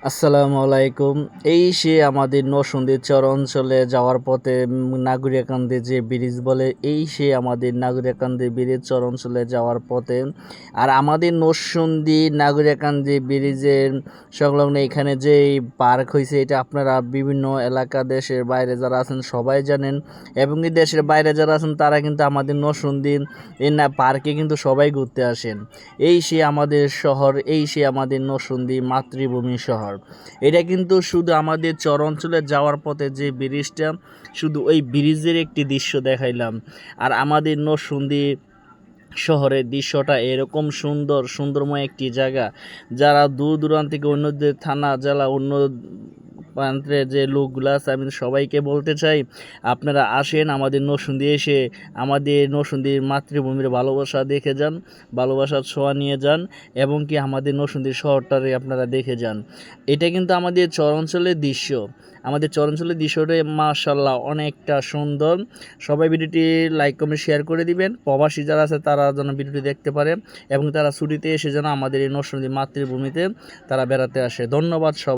আসসালামু আলাইকুম। এই সে আমাদের নরসিংদী চর অঞ্চলে যাওয়ার পথে নাগরিয়াকান্দি যে ব্রিজ বলে, এই সে আমাদের নাগরিয়াকান্দি ব্রিজ চর অঞ্চলে যাওয়ার পথে। আর আমাদের নরসিংদী নাগরিয়াকান্দি ব্রিজের সংলগ্ন এখানে যে পার্ক হয়েছে, এটা আপনারা বিভিন্ন এলাকা দেশের বাইরে যারা আছেন সবাই জানেন, এবং এই দেশের বাইরে যারা আছেন তারা কিন্তু আমাদের নরসিংদী এই পার্কে কিন্তু সবাই ঘুরতে আসেন। এই সে আমাদের শহর, এই সে আমাদের নরসিংদী মাতৃভূমি শহর। এটা কিন্তু শুধু আমাদের চর অঞ্চলে যাওয়ার পথে যে ব্রিজটা, শুধু ওই ব্রিজের একটি দৃশ্য দেখাইলাম। আর আমাদের নরসিংদী শহরের দৃশ্যটা এরকম সুন্দরময় একটি জায়গা। যারা দূর দূরান্ত থেকে অন্য থানা জেলা অন্য প্রান্তের যে লোকগুলো আছে, আমি সবাইকে বলতে চাই আপনারা আসেন আমাদের নরসিংদী এসে আমাদের নরসিংদীর মাতৃভূমির ভালোবাসা দেখে যান, ভালোবাসার ছোঁয়া নিয়ে যান, এবং কি আমাদের নরসিংদী শহরটারে আপনারা দেখে যান। এটা কিন্তু আমাদের চর অঞ্চলের দৃশ্য। আমাদের চর অঞ্চলের দৃশ্যটা মাশাআল্লাহ অনেকটা সুন্দর। সবাই ভিডিওটি লাইক কমেন্ট শেয়ার করে দিবেন। প্রবাসী যারা আছে তারা যেন ভিডিওটি দেখতে পারে, এবং তারা ছুটিতে এসে যেন আমাদের এই নরসিংদী মাতৃভূমিতে তারা বেড়াতে আসে। ধন্যবাদ সব।